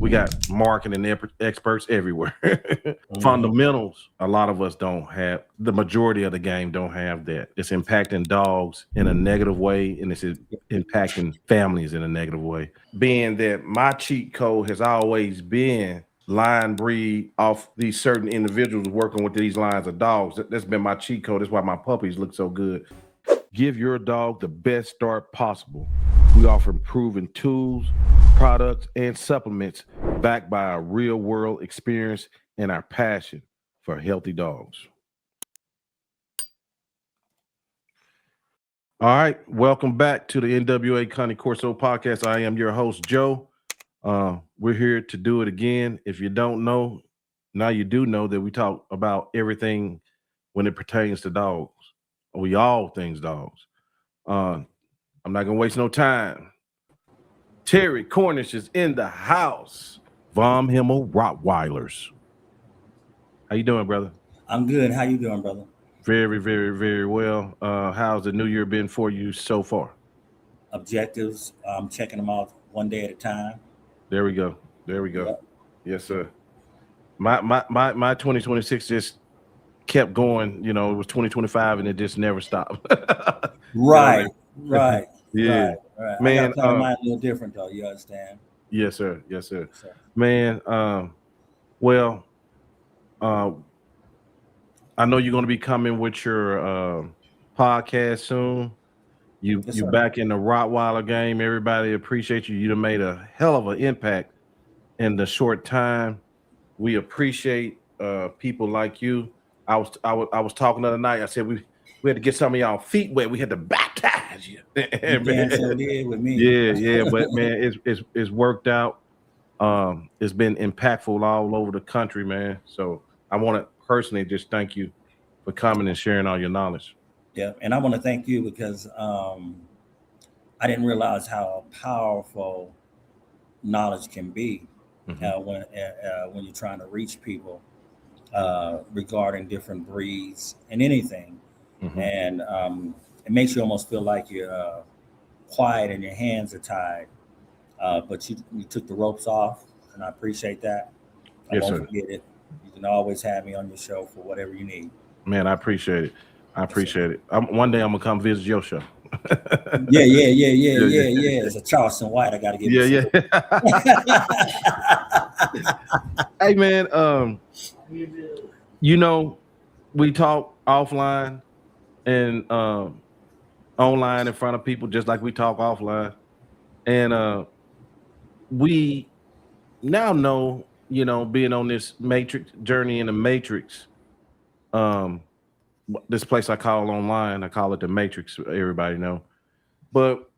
we got marketing experts everywhere. Fundamentals, a lot of us don't have. The majority of the game don't have that. It's impacting dogs in a negative way, and it's impacting families in a negative way. Being that my cheat code has always been line breed off these certain individuals working with these lines of dogs. That's been my cheat code. That's why my puppies look so good. Give your dog the best start possible. We offer proven tools, products, and supplements backed by a real world experience and our passion for healthy dogs. All right, welcome back to the NWA Connie Corso podcast. I am your host, Joe. We're here to do it again. If you don't know, now you do know that we talk about everything when it pertains to dogs. We all things dogs. I'm not gonna waste no time. Terry Cornish is in the house. Vom Himmel Rottweilers. How you doing, brother? I'm good. How you doing, brother? Very, very, very well. How's the new year been for you so far? Objectives. I'm checking them out one day at a time. There we go. There we go. Yep. Yes, sir. My 2026 just kept going. You know, it was 2025 and it just never stopped. Right. Right. Yeah. Right. Man, I got to plan mine a little different though. You understand? Yes, sir. Yes, sir. Yes, sir. Man, well, I know you're going to be coming with your podcast soon. You back in the Rottweiler game. Everybody appreciate you. You done made a hell of an impact in the short time. We appreciate people like you. I was talking the other night. I said we had to get some of y'all feet wet. We had to baptize you. Man, so did with me. Yeah, but man, it's worked out. It's been impactful all over the country, man. So I want to personally just thank you for coming and sharing all your knowledge. Yeah, and I want to thank you because I didn't realize how powerful knowledge can be when you're trying to reach people regarding different breeds and anything. And it makes you almost feel like you're quiet and your hands are tied. But you took the ropes off, and I appreciate that. I won't forget it. You can always have me on your show for whatever you need. Man, I appreciate it. I appreciate it. One day I'm gonna come visit your show. Yeah. It's a Charleston White. I gotta get. Hey man, you know, we talk offline and online in front of people just like we talk offline, and we now know, you know, being on this matrix journey in the matrix. This place I call online, I call it the Matrix. Everybody know, but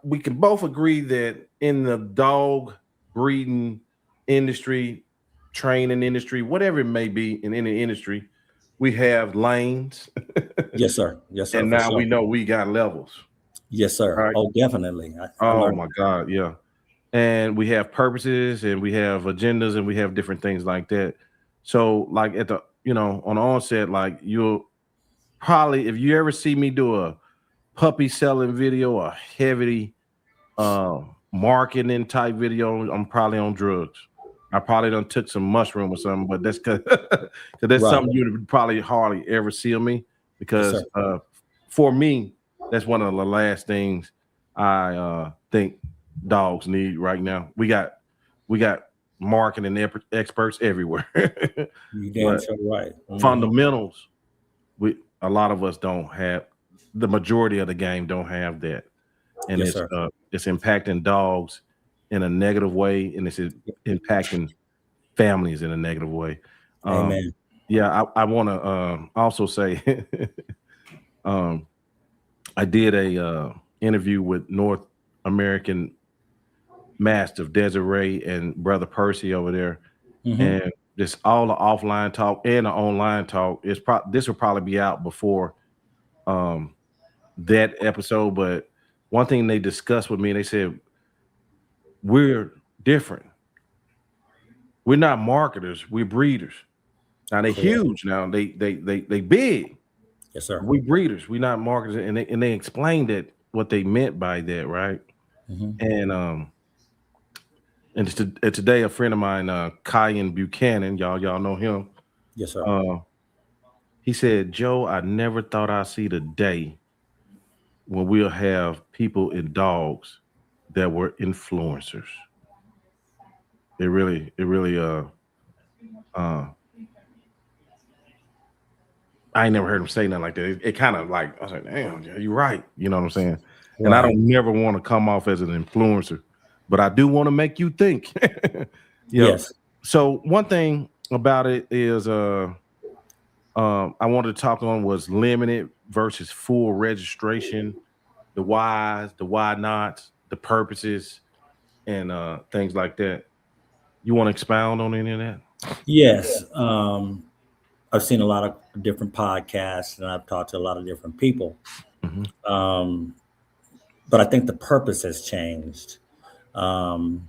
we can both agree that in the dog breeding industry, training industry, whatever it may be in any industry, we have lanes. Yes, sir. Yes, sir. And now we know we got levels. Yes, sir. Right? Oh, definitely. Oh my God, yeah. And we have purposes, and we have agendas, and we have different things like that. So, like at the, you know, on the onset, like you'll probably, if you ever see me do a puppy selling video, a heavy marketing type video, I'm probably on drugs. I probably done took some mushroom or something, but that's because that's something you would probably hardly ever see of me, because for me, that's one of the last things I think dogs need right now. We got marketing experts everywhere. You damn sure right. Fundamentals, a lot of us don't have. The majority of the game don't have that, and it's impacting dogs in a negative way, and it's impacting families in a negative way. Amen. Yeah, I want to also say, I did a interview with North American Mastiff Desiree and Brother Percy over there, and just all the offline talk and the online talk is this will probably be out before that episode. But one thing they discussed with me, they said, we're different. We're not marketers, we're breeders. Now they're huge. Now they big. Yes, sir. We breeders, we're not marketers, and they explained that what they meant by that, right? And And today, a friend of mine, Kyan Buchanan, y'all know him. Yes, sir. He said, Joe, I never thought I'd see the day when we'll have people in dogs that were influencers. It really I ain't never heard him say nothing like that. It kind of like, I was like, damn, yeah, you're right. You know what I'm saying? Right. And I don't never want to come off as an influencer, but I do want to make you think. Yes. So one thing about it is I wanted to talk on was limited versus full registration, the whys, the why nots, the purposes, and things like that. You want to expound on any of that? Yes. I've seen a lot of different podcasts and I've talked to a lot of different people. But I think the purpose has changed for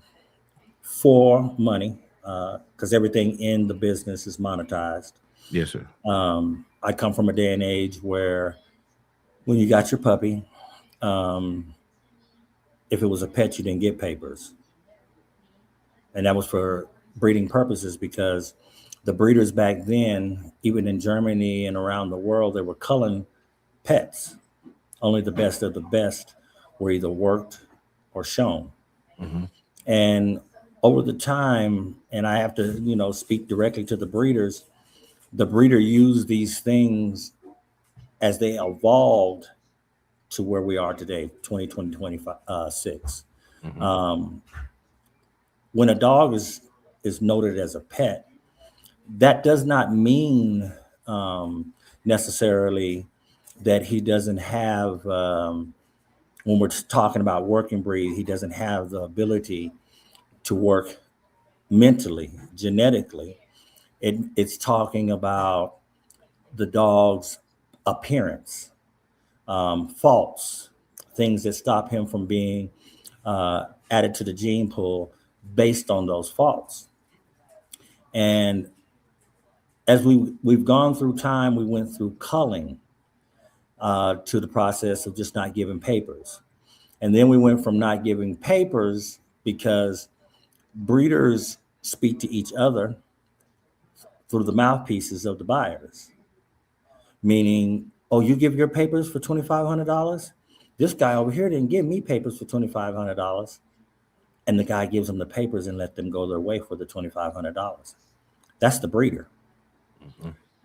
money because everything in the business is monetized. Yes, sir. I come from a day and age where when you got your puppy, if it was a pet, you didn't get papers. And that was for breeding purposes because the breeders back then, even in Germany and around the world, they were culling pets. Only the best of the best were either worked or shown. And over the time, and I have to, speak directly to the breeders, the breeder used these things as they evolved to where we are today, 2020, 26. When a dog is noted as a pet, that does not mean necessarily that he doesn't have, when we're talking about working breed, he doesn't have the ability to work mentally, genetically. It's talking about the dog's appearance, faults, things that stop him from being added to the gene pool based on those faults. And as we've gone through time, we went through culling to the process of just not giving papers. And then we went from not giving papers because breeders speak to each other through the mouthpieces of the buyers. Meaning, oh, you give your papers for $2,500? This guy over here didn't give me papers for $2,500. And the guy gives them the papers and let them go their way for the $2,500. That's the breeder.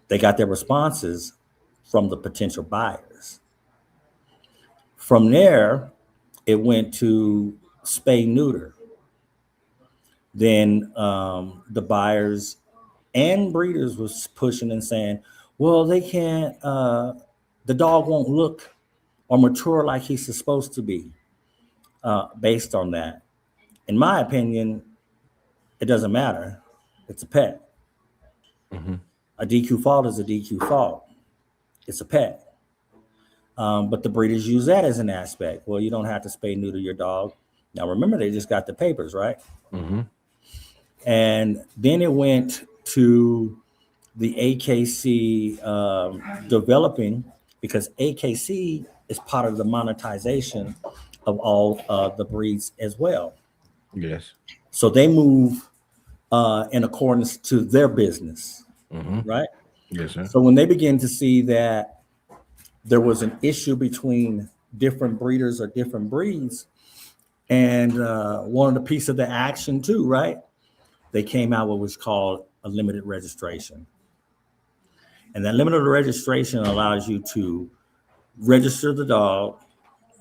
They got their responses from the potential buyers. From there, it went to spay neuter. Then the buyers and breeders was pushing and saying, well, they can't, the dog won't look or mature like he's supposed to be based on that. In my opinion, it doesn't matter. It's a pet. A DQ fault is a DQ fault. It's a pet. But the breeders use that as an aspect. Well, you don't have to spay neuter your dog. Now, remember, they just got the papers, right? And then it went to the AKC developing, because AKC is part of the monetization of all the breeds as well. Yes. So they move in accordance to their business, right? Yes, sir. So when they begin to see that there was an issue between different breeders or different breeds and wanted a piece of the action too, right? They came out with what was called a limited registration. And that limited registration allows you to register the dog,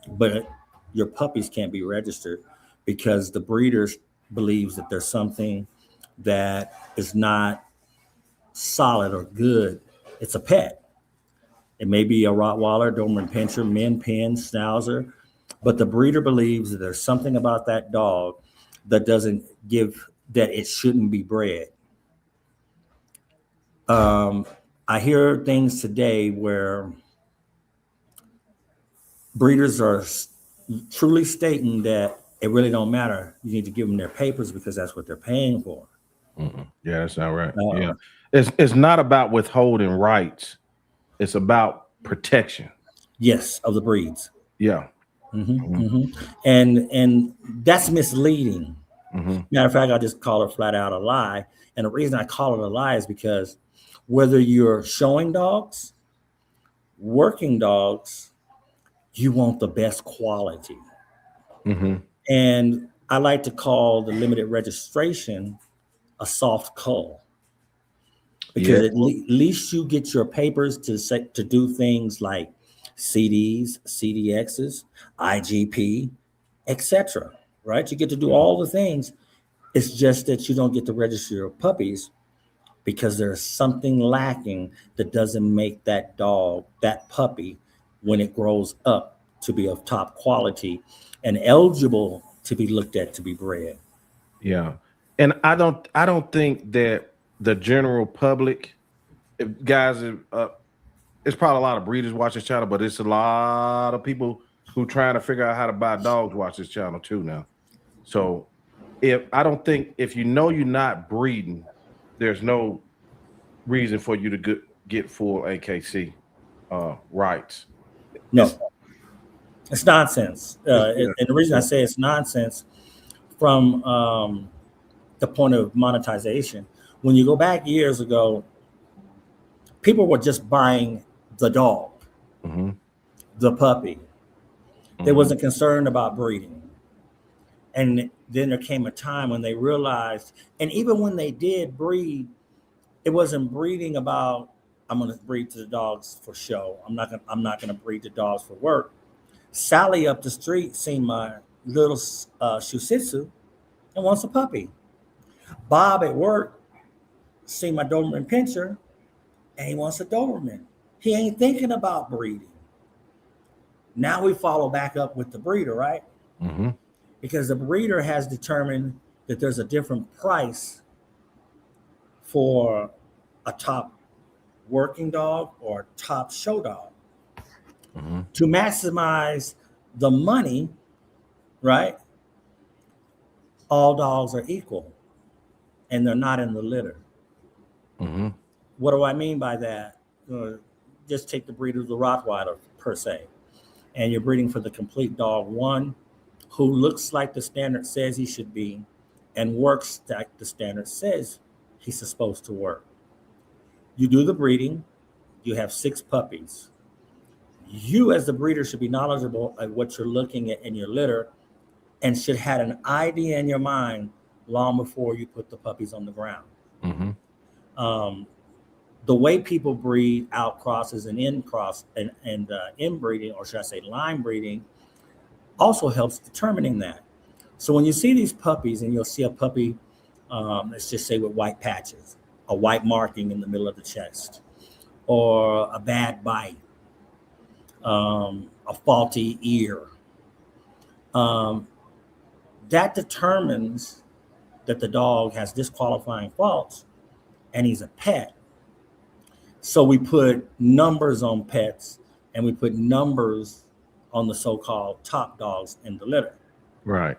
but your puppies can't be registered because the breeder believes that there's something that is not solid or good. It's a pet. It may be a Rottweiler, Doberman Pinscher, Min Pin, Schnauzer, but the breeder believes that there's something about that dog that doesn't give, that it shouldn't be bred. I hear things today where breeders are truly stating that it really don't matter. You need to give them their papers because that's what they're paying for. Yeah, that's not right. Yeah, it's not about withholding rights. It's about protection. Yes, of the breeds. Yeah. And that's misleading Matter of fact, I just call it flat out a lie. And the reason I call it a lie is because whether you're showing dogs, working dogs, you want the best quality. And I like to call the limited registration a soft cull, because at least you get your papers to do things like CDs, CDXs, IGP, etc. Right? You get to do all the things. It's just that you don't get to register your puppies because there's something lacking that doesn't make that dog, that puppy, when it grows up, to be of top quality and eligible to be looked at to be bred. Yeah. And I don't think that the general public, if guys, it's probably a lot of breeders watch this channel, but it's a lot of people who trying to figure out how to buy dogs watch this channel too now. So I don't think if you know you're not breeding, there's no reason for you to get full AKC rights. No, it's nonsense. And the reason I say it's nonsense from the point of monetization, when you go back years ago, people were just buying the dog, the puppy. They wasn't concerned about breeding. And then there came a time when they realized, and even when they did breed, it wasn't breeding about, I'm going to breed to the dogs for show. I'm not going to breed the dogs for work. Sally up the street seen my little Shih Tzu and wants a puppy. Bob at work seen my Doberman Pinscher and he wants a Doberman. He ain't thinking about breeding. Now we follow back up with the breeder, right? Because the breeder has determined that there's a different price for a top working dog or top show dog. To maximize the money, right? All dogs are equal and they're not in the litter. What do I mean by that? Just take the breed of the Rottweiler per se, and you're breeding for the complete dog, one who looks like the standard says he should be and works like the standard says he's supposed to work. You do the breeding, you have 6 puppies. You as the breeder should be knowledgeable of what you're looking at in your litter and should have an idea in your mind long before you put the puppies on the ground. The way people breed out crosses and inbreeding, or should I say line breeding, also helps determining that. So when you see these puppies and you'll see a puppy, let's just say with white patches, a white marking in the middle of the chest, or a bad bite, a faulty ear, that determines that the dog has disqualifying faults and he's a pet. So we put numbers on pets and we put numbers on the so-called top dogs in the litter. Right.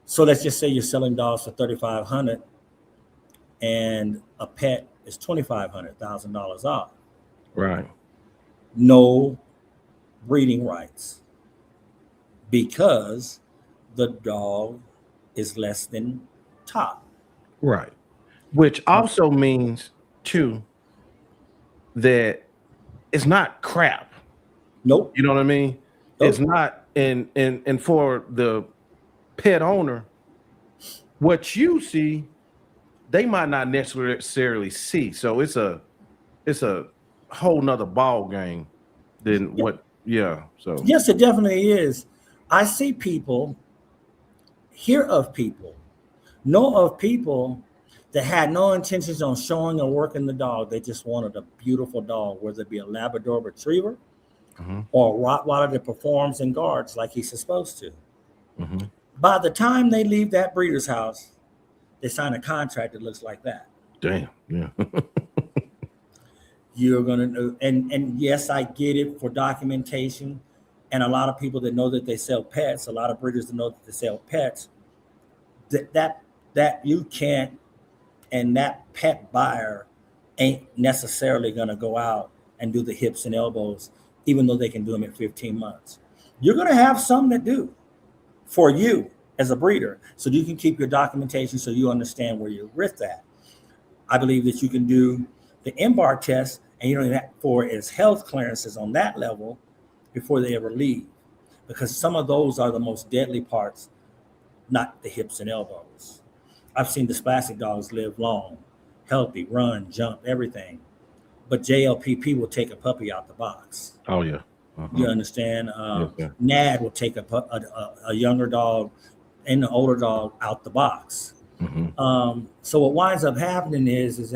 So let's just say you're selling dogs for $3,500 and a pet is $2,500, $1,000 off. Right. No breeding rights because the dog is less than top. Right. Which also means too that it's not crap. Nope. You know what I mean? Nope. It's not, and for the pet owner, what you see, they might not necessarily see. So it's a whole nother ball game than what. So yes, it definitely is. I see people, hear of people, know of people that had no intentions on showing or working the dog. They just wanted a beautiful dog, whether it be a Labrador Retriever or a Rottweiler that performs and guards like he's supposed to. By the time they leave that breeder's house, they sign a contract that looks like that. Damn, yeah. You're gonna, and yes, I get it for documentation, and a lot of people that know that they sell pets, a lot of breeders that know that they sell pets, that you can't, and that pet buyer ain't necessarily gonna go out and do the hips and elbows, even though they can do them in 15 months. You're gonna have some that do for you, as a breeder, so you can keep your documentation so you understand where you're with that. I believe that you can do the MBAR test, and you don't even have for its health clearances on that level before they ever leave, because some of those are the most deadly parts, not the hips and elbows. I've seen the spastic dogs live long, healthy, run, jump, everything, but JLPP will take a puppy out the box. Oh yeah. You understand? Yes, NAD will take a younger dog and an older dog out the box. So what winds up happening is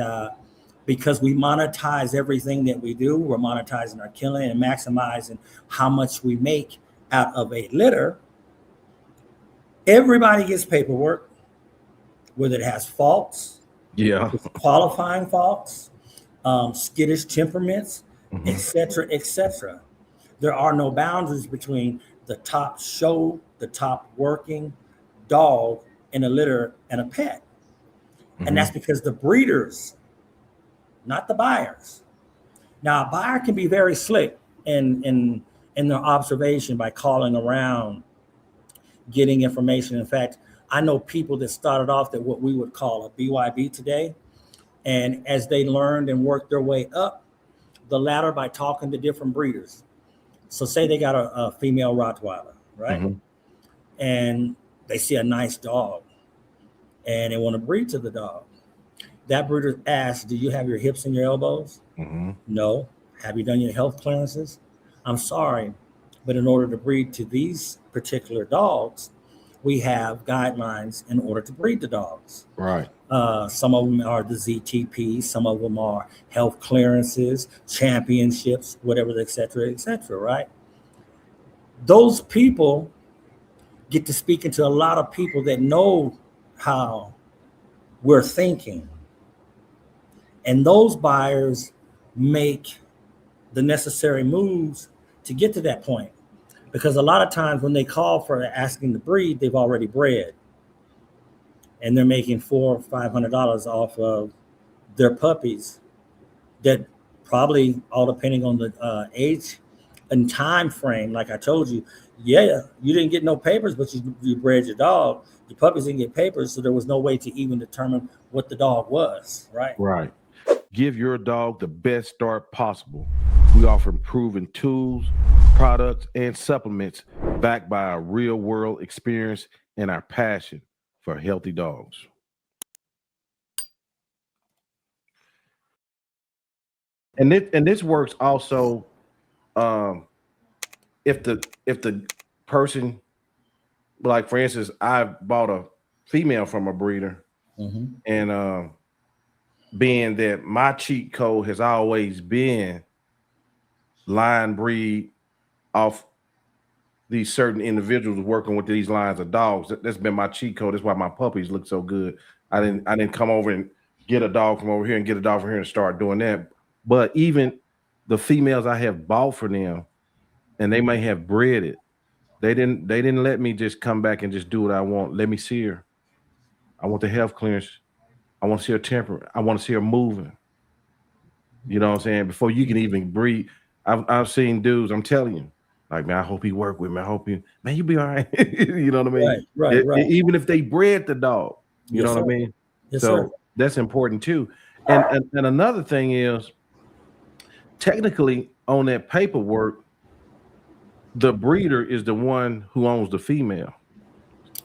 because we monetize everything that we do, we're monetizing our killing and maximizing how much we make out of a litter. Everybody gets paperwork, whether it has faults, qualifying faults, skittish temperaments, etc., etc. There are no boundaries between the top show, the top working dog in a litter and a pet. And that's because the breeders, not the buyers. Now, a buyer can be very slick in their observation by calling around, getting information. In fact, I know people that started off at what we would call a BYB today. And as they learned and worked their way up the ladder by talking to different breeders. So say they got a female Rottweiler, right? And they see a nice dog and they want to breed to the dog. That breeder asks, do you have your hips and your elbows? No. Have you done your health clearances? I'm sorry, but in order to breed to these particular dogs, we have guidelines in order to breed the dogs. Right. Some of them are the ZTP, some of them are health clearances, championships, whatever, et cetera, right? Those people get to speak into a lot of people that know how we're thinking. And those buyers make the necessary moves to get to that point. Because a lot of times when they call for asking to breed, they've already bred. And they're making $400 or $500 off of their puppies that probably, all depending on the age and time frame, like I told you, you didn't get no papers, but you bred your dog. Your puppies didn't get papers, so there was no way to even determine what the dog was, right? Right. Give your dog the best start possible. We offer proven tools, products, and supplements backed by our real-world experience and our passion for healthy dogs. And this works also if the person, like for instance, I bought a female from a breeder, and being that my cheat code has always been line breed off these certain individuals working with these lines of dogs. That's been my cheat code. That's why my puppies look so good. I didn't come over and get a dog from over here and get a dog from here and start doing that. But even the females I have bought for them, and they may have bred it, they didn't let me just come back and just do what I want. Let me see her. I want the health clearance. I want to see her temperament. I want to see her moving. You know what I'm saying? Before you can even breed, I've seen dudes, I'm telling you, like, man, I hope he work with me. I hope you be all right. You know what I mean? Right. Even if they bred the dog, you know what I mean? Yes, so sir. That's important too. And another thing is, technically on that paperwork, the breeder is the one who owns the female.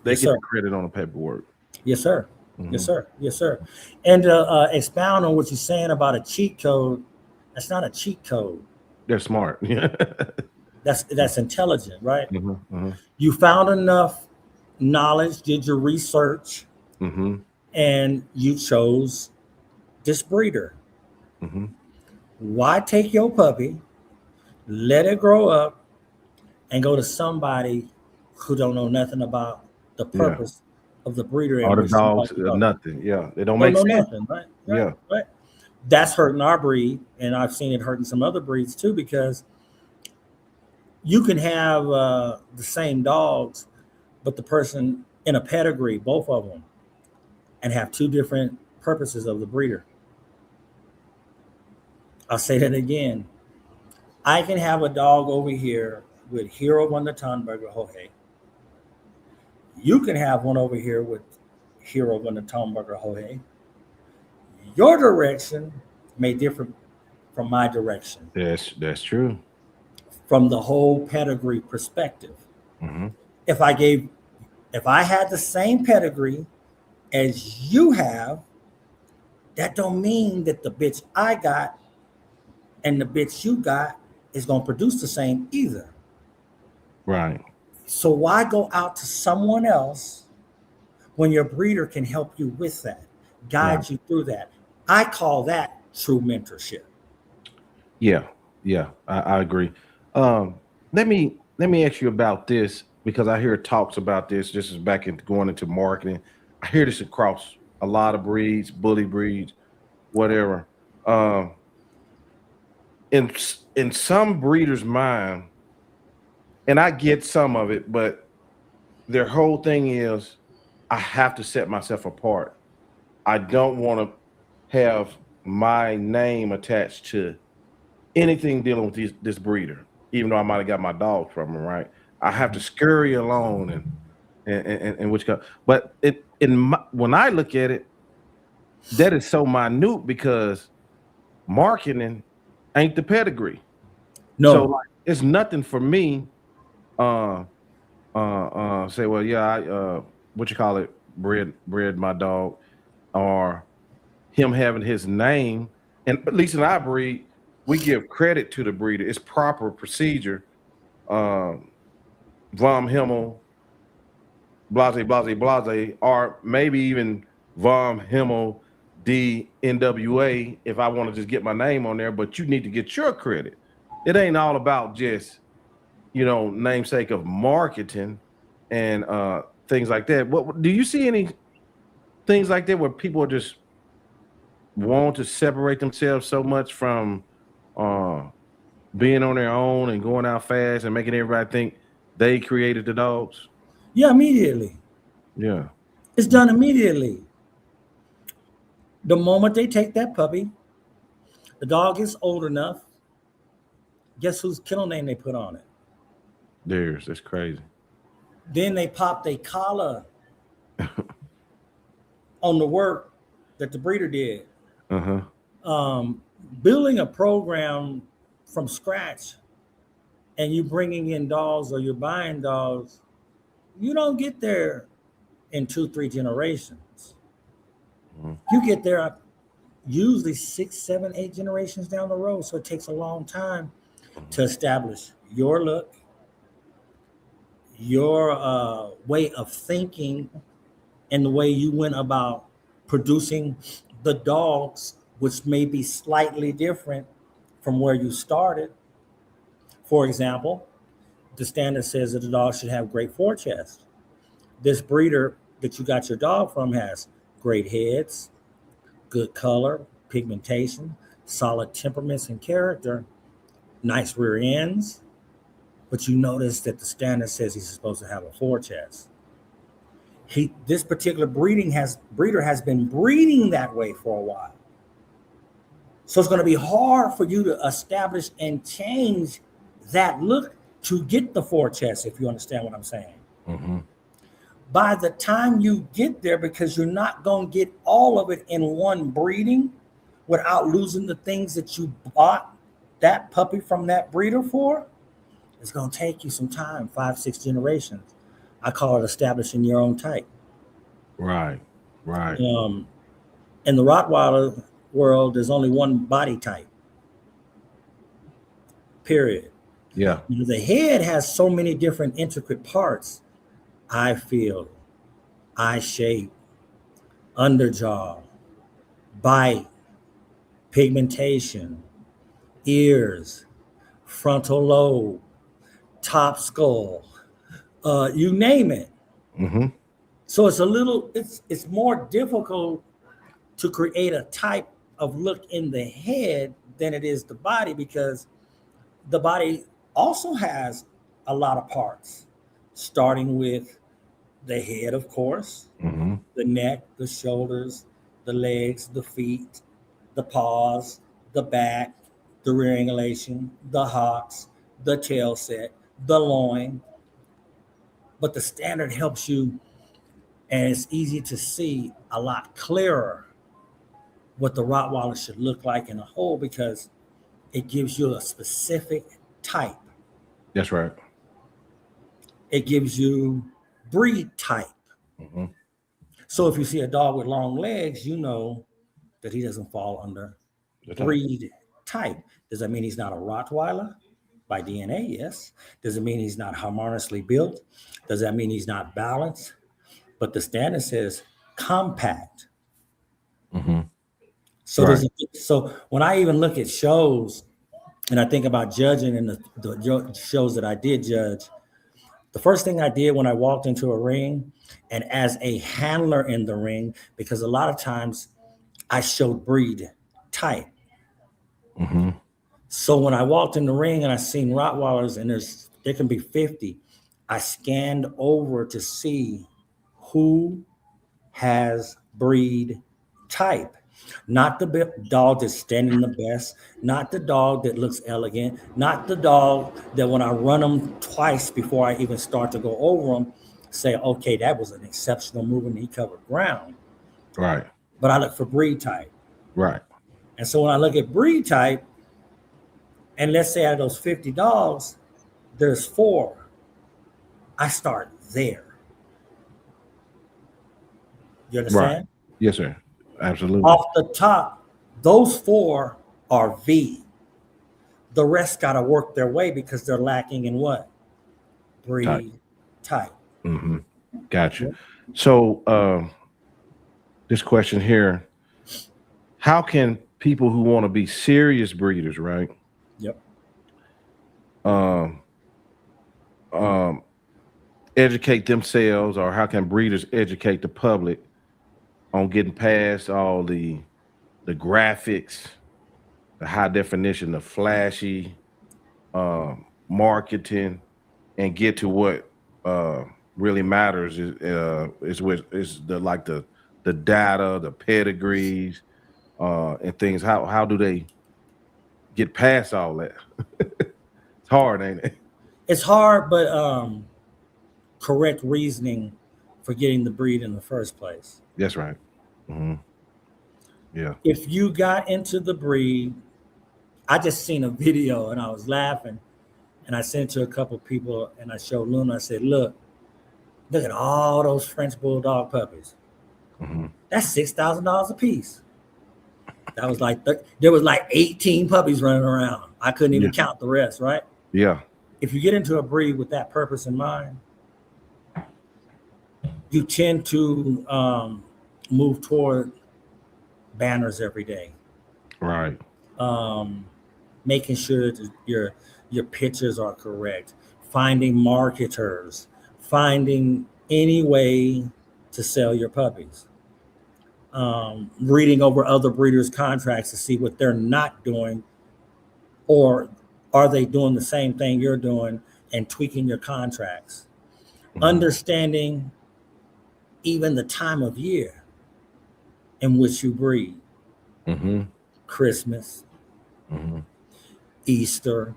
They get the credit on the paperwork. Yes, sir. Yes, sir. Yes, sir. And expound on what you're saying about a cheat code. That's not a cheat code. They're smart. That's intelligent, right? You found enough knowledge, did your research, and you chose this breeder. Why take your puppy, let it grow up, and go to somebody who don't know nothing about the purpose of the breeder? All the dogs, nothing. Yeah, they don't make sense. Nothing, right? Right. That's hurting our breed, and I've seen it hurting some other breeds too, because you can have the same dogs, but the person in a pedigree, both of them, and have two different purposes of the breeder. I'll say that again. I can have a dog over here with Hero von der Tannberger Hohe, You can have one over here with Hero and the Tomburger Hohe. Your direction may differ from my direction. That's true. From the whole pedigree perspective. Mm-hmm. If I had the same pedigree as you have, that don't mean that the bitch I got and the bitch you got is going to produce the same either. Right. So why go out to someone else when your breeder can help you with that, guide you through that? I call that true mentorship. Yeah, I agree. Let me ask you about this, because I hear talks about this. This is back in going into marketing. I hear this across a lot of breeds, bully breeds, whatever. In some breeders' mind, and I get some of it, but their whole thing is, I have to set myself apart. I don't want to have my name attached to anything dealing with this breeder, even though I might have got my dog from him, right? I have to scurry along and which go, but when I look at it, that is so minute, because marketing ain't the pedigree. No. So like, it's nothing for me. Say, well, yeah, I what you call it, bred my dog, or him having his name. And at least in our breed, we give credit to the breeder. It's proper procedure. Vom Himmel, blase, blase, blase, or maybe even Vom Himmel D NWA if I want to just get my name on there, but you need to get your credit. It ain't all about just, namesake of marketing and things like that. What do you see any things like that where people are just want to separate themselves so much from being on their own and going out fast and making everybody think they created the dogs? Yeah, immediately. Yeah. It's done immediately. The moment they take that puppy, the dog is old enough. Guess whose kennel name they put on it? Theirs. That's crazy. Then they pop their collar on the work that the breeder did. Building a program from scratch, and you bringing in dogs or you're buying dogs, you don't get there in 2-3 generations. You get there usually 6, 7, 8 generations down the road. So it takes a long time to establish your look, your way of thinking, and the way you went about producing the dogs, which may be slightly different from where you started. For example, the standard says that the dog should have great forechest. This breeder that you got your dog from has great heads, good color, pigmentation, solid temperaments and character, nice rear ends. But you notice that the standard says he's supposed to have a forechest. This particular breeder has been breeding that way for a while. So it's going to be hard for you to establish and change that look to get the forechest, if you understand what I'm saying. By the time you get there, because you're not going to get all of it in one breeding without losing the things that you bought that puppy from that breeder for, it's going to take you some time, 5, 6 generations. I call it establishing your own type. Right. In the Rottweiler world, there's only one body type. Period. Yeah. The head has so many different intricate parts. Eye field, eye shape, underjaw, bite, pigmentation, ears, frontal lobe, top skull, you name it. So it's more difficult to create a type of look in the head than it is the body, because the body also has a lot of parts, starting with the head, of course, the neck, the shoulders, the legs, the feet, the paws, the back, the rear angulation, the hocks, the tail set, the loin. but the standard helps you, and it's easy to see a lot clearer what the Rottweiler should look like in a whole, because it gives you a specific type. That's right. It gives you breed type. Mm-hmm. So if you see a dog with long legs, you know that he doesn't fall under breed type. Does that mean he's not a Rottweiler? By DNA, yes. Does it mean he's not harmoniously built? Does that mean he's not balanced? But the standard says compact. Mm-hmm. So Right. so when I even look at shows and I think about judging and the shows that I did judge, the first thing I did when I walked into a ring and as a handler in the ring, because a lot of times I showed breed type. Mm-hmm. So when I walked in the ring and I seen Rottweilers and there can be 50, I scanned over to see who has breed type. Not the dog that's standing the best, not the dog that looks elegant, not the dog that when I run them twice before I even start to go over them, say, okay, that was an exceptional move and he covered ground. Right. But I look for breed type. Right. And so when I look at breed type, and let's say out of those 50 dogs, there's 4, I start there. You understand? Right. Yes, sir. Absolutely. Off the top, those 4 are V. The rest got to work their way because they're lacking in what? Breed type. Mm-hmm. Gotcha. So this question here, how can people who want to be serious breeders, right? Yep. Educate themselves, or how can breeders educate the public on getting past all the graphics, the high definition, the flashy marketing, and get to what really matters is the data, the pedigrees, and things. How do they get past all that? It's hard, ain't it? It's hard, but correct reasoning for getting the breed in the first place. That's right. Mm-hmm. Yeah. If you got into the breed, I just seen a video and I was laughing, and I sent it to a couple of people and I showed Luna. I said, look at all those French Bulldog puppies. Mm-hmm. That's $6,000 a piece. That was like, there was like 18 puppies running around. I couldn't even count the rest, right? Yeah. If you get into a breed with that purpose in mind, you tend to move toward banners every day. Right. Making sure that your pictures are correct, finding marketers, finding any way to sell your puppies, reading over other breeders' contracts to see what they're not doing, or are they doing the same thing you're doing, and tweaking your contracts. Mm-hmm. Understanding even the time of year in which you breed. Mm-hmm. Christmas, mm-hmm. Easter,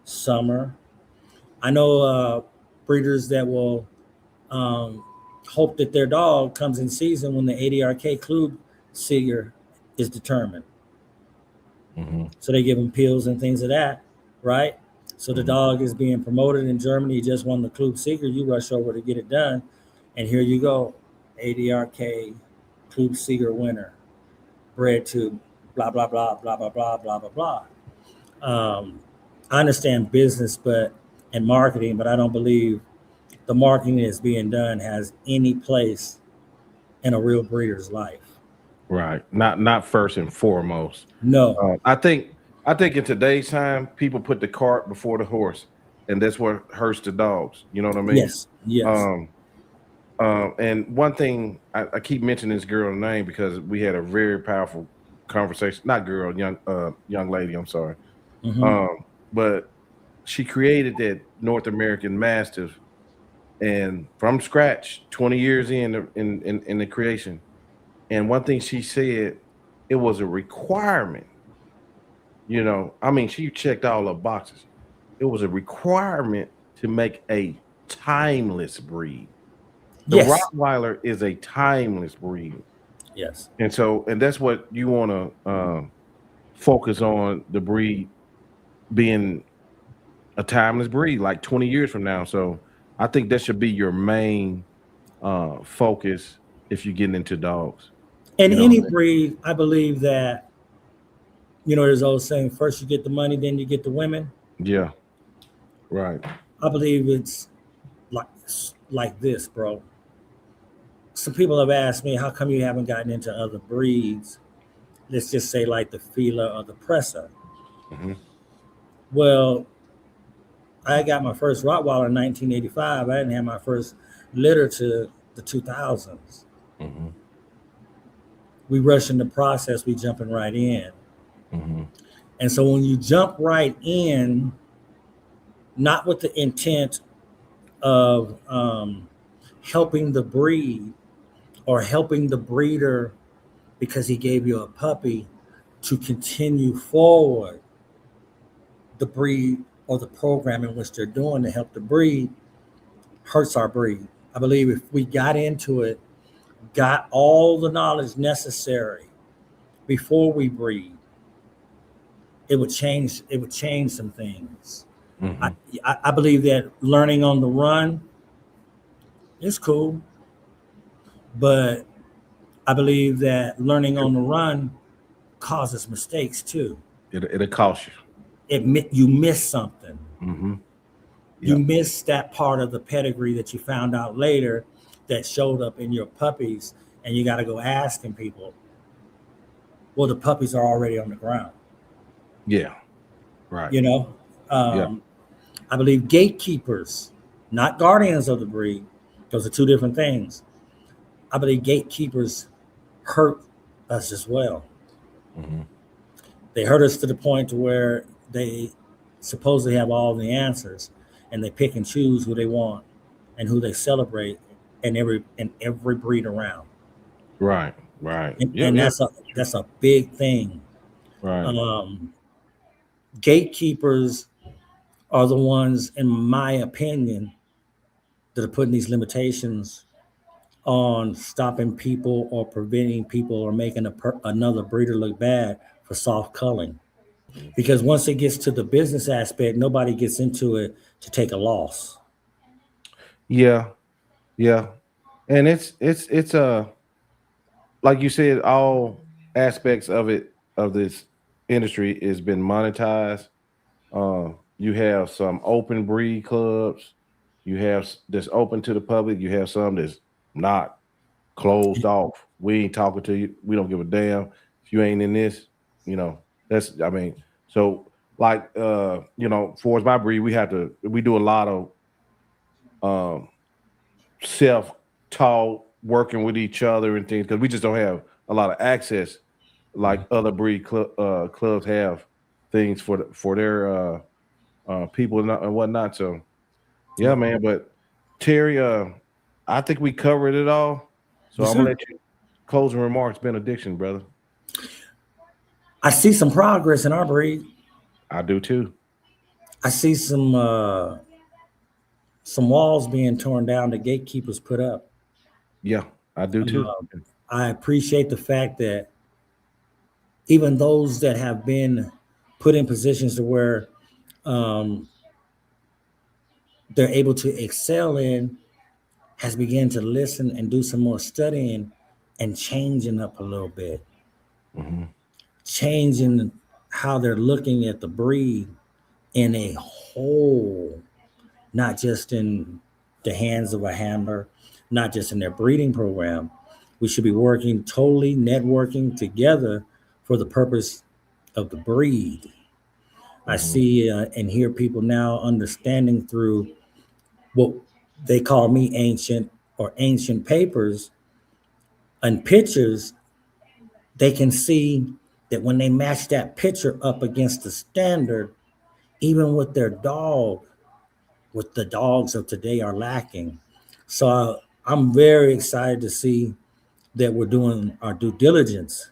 summer. I know breeders that will hope that their dog comes in season when the ADRK Club Sieger is determined. Mm-hmm. So they give them pills and things of that, right? So the dog is being promoted in Germany. He just won the Club Sieger. You rush over to get it done, and here you go, ADRK Club Sieger winner, bred to blah blah blah blah blah blah blah blah blah. I understand business, and marketing, but I don't believe the marketing that's being done has any place in a real breeder's life. Right. Not first and foremost. No. I think in today's time, people put the cart before the horse, and that's what hurts the dogs. You know what I mean? Yes. Yes. And one thing, I keep mentioning this girl's name because we had a very powerful conversation. Not girl, young lady. I'm sorry. Mm-hmm. But she created that North American Mastiff, and from scratch, 20 years in the creation. And one thing she said, it was a requirement. I mean, she checked all the boxes. It was a requirement to make a timeless breed. The Yes. Rottweiler is a timeless breed. Yes. And that's what you want to focus on, the breed being a timeless breed, like 20 years from now. So I think that should be your main focus if you're getting into dogs. And You know any what I mean? breed, I believe that, there's old saying, first you get the money, then you get the women. Yeah, right. I believe it's like like this, bro. Some people have asked me, how come you haven't gotten into other breeds? Let's just say like the Fila or the Pressa. Mm-hmm. Well, I got my first Rottweiler in 1985. I didn't have my first litter to the 2000s. Mm-hmm. We rushing the process, we jumping right in. Mm-hmm. And so when you jump right in, not with the intent of helping the breed or helping the breeder because he gave you a puppy to continue forward the breed or the program in which they're doing to help the breed, hurts our breed. I believe if we got into it, got all the knowledge necessary before we breed, it would change some things. Mm-hmm. I believe that learning on the run is cool, but I believe that learning on the run causes mistakes too. It'll cost you. You miss something. Mm-hmm. You Yep. miss that part of the pedigree that you found out later that showed up in your puppies, and you got to go asking people. Well, the puppies are already on the ground. Yeah. Right. Yeah. I believe gatekeepers, not guardians of the breed, those are two different things. I believe gatekeepers hurt us as well. Mm-hmm. They hurt us to the point to where they supposedly have all the answers, and they pick and choose who they want and who they celebrate in every breed around. Right. Right. And, Yeah. and Yeah. that's a big thing. Right. Gatekeepers are the ones, in my opinion, that are putting these limitations on stopping people or preventing people or making another breeder look bad for soft culling. Because once it gets to the business aspect, nobody gets into it to take a loss. Yeah. Yeah. And it's like you said, all aspects of this industry has been monetized. You have some open breed clubs. You have that's open to the public. You have some that's not, closed off. We ain't talking to you. We don't give a damn if you ain't in this. That's so like for my breed, we do a lot of um self-taught working with each other and things because we just don't have a lot of access like other breed clubs have things for their people and whatnot. So yeah, man. But Terry, I think we covered it all. So Yes, I'm gonna sir. let you closing remarks, benediction, brother. I see some progress in our breed. I do too. I see some walls being torn down, the gatekeepers put up. Yeah, I do too. I appreciate the fact that even those that have been put in positions to where um, they're able to excel in has begun to listen and do some more studying and changing up a little bit, Mm-hmm. changing how they're looking at the breed in a whole, not just in the hands of a handler, not just in their breeding program. We should be working totally networking together for the purpose of the breed. I Mm-hmm. see and hear people now understanding through what they call me ancient papers and pictures. They can see that when they match that picture up against the standard, even with their dog, what the dogs of today are lacking. So I'm very excited to see that we're doing our due diligence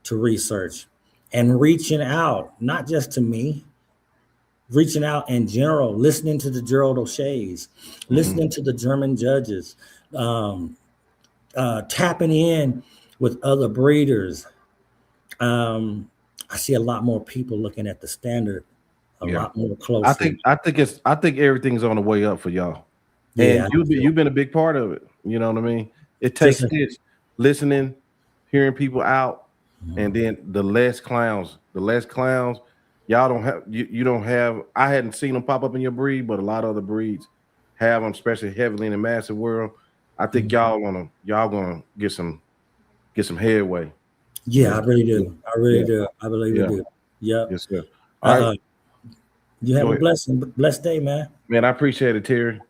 to research and reaching out, not just to me, reaching out in general, listening to the Gerald O'Shea's, listening to the German judges, tapping in with other breeders. I see a lot more people looking at the standard a lot more closely. I think everything's on the way up for y'all. Yeah, And you've been a big part of it. You know what I mean? It takes this listening, hearing people out, and then the less clowns. Y'all don't have you don't have. I hadn't seen them pop up in your breed, but a lot of other breeds have them, especially heavily in the massive world. I think y'all gonna get some headway. Yeah, I really do. I really do. I believe we do. Yep. Yes, sir. All right. You have a blessed day, man. Man, I appreciate it, Terry.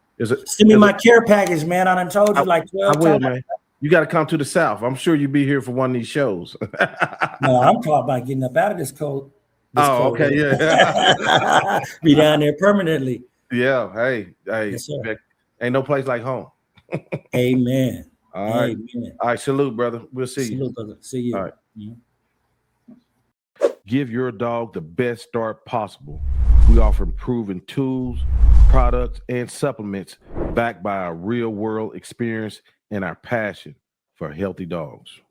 Send me my care package, man. I done told you like 12 I will, times. man. You got to come to the South. I'm sure you'll be here for one of these shows. No, I'm talking about getting up out of this cold. Okay, yeah. Be down there permanently. Yeah, hey, Yes, sir. Ain't no place like home. Amen. All right. Amen. All right, salute, brother. We'll see you. Salute, brother. See you. All right. Give your dog the best start possible. We offer proven tools, products, and supplements backed by our real-world experience and our passion for healthy dogs.